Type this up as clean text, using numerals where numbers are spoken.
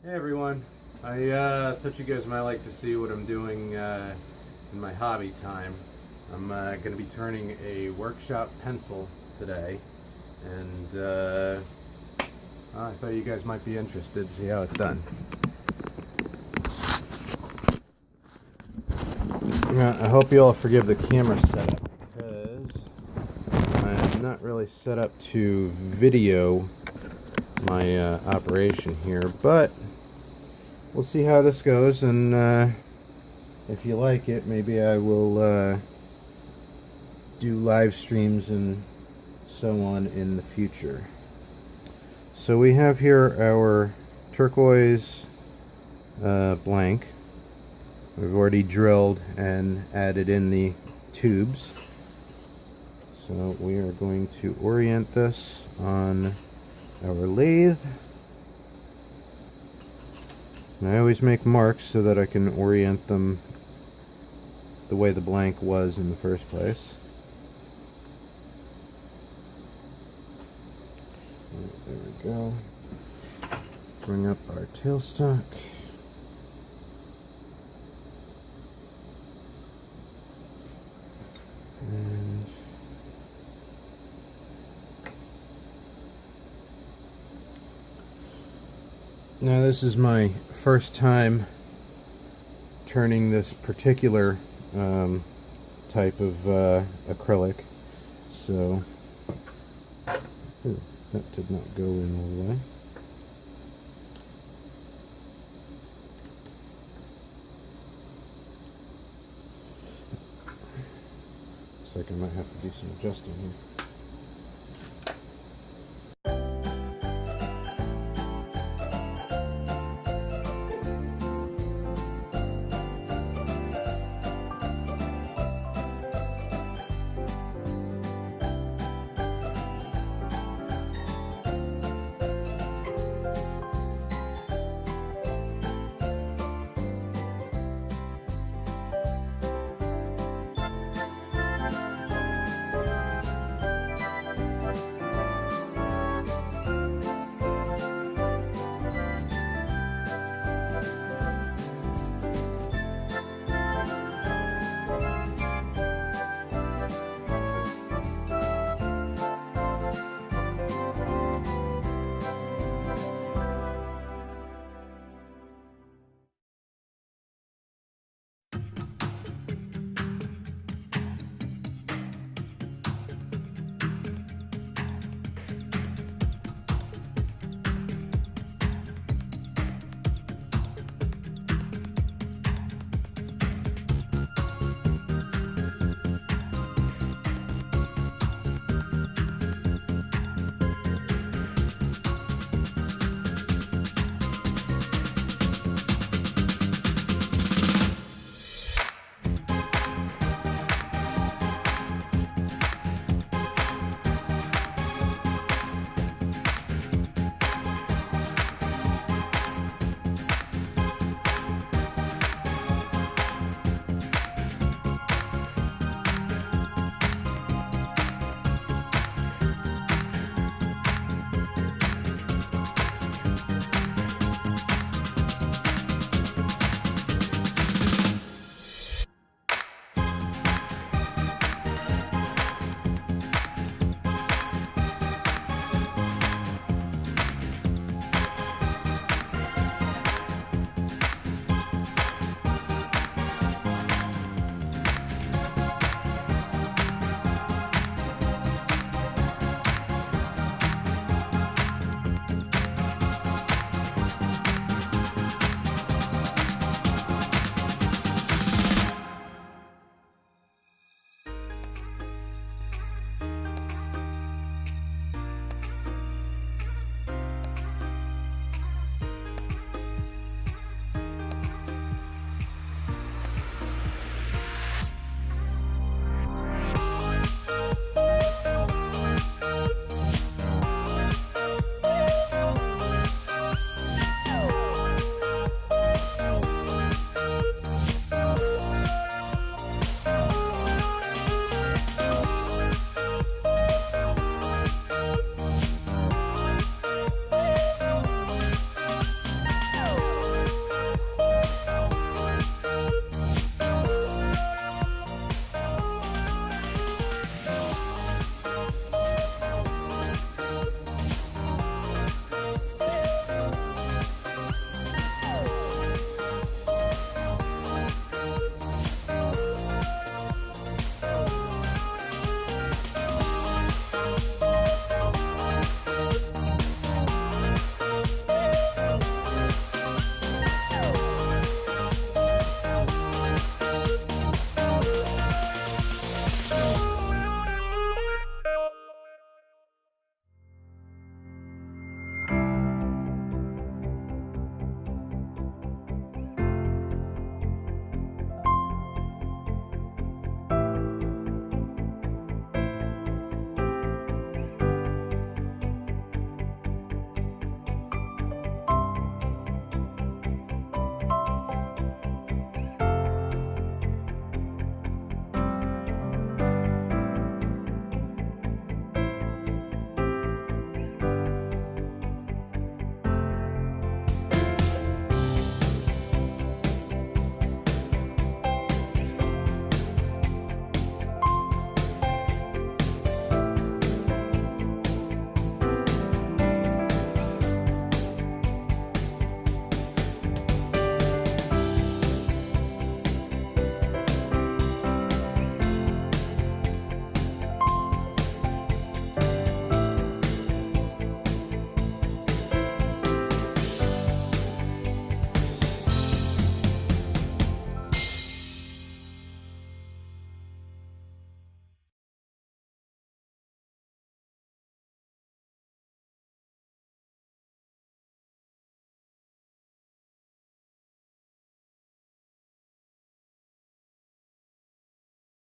Hey everyone, I thought you guys might like to see what I'm doing in my hobby time. I'm going to be turning a workshop pencil today, and I thought you guys might be interested to see how it's done. I hope you all forgive the camera setup because I'm not really set up to video my operation here, but we'll see how this goes, and if you like it, maybe I will do live streams and so on in the future. So we have here our turquoise blank. We've already drilled and added in the tubes. So we are going to orient this on our lathe. And I always make marks so that I can orient them the way the blank was in the first place. Right, there we go. Bring up our tailstock. And now this is my first time turning this particular type of acrylic, so that did not go in all the way. Looks like I might have to do some adjusting here.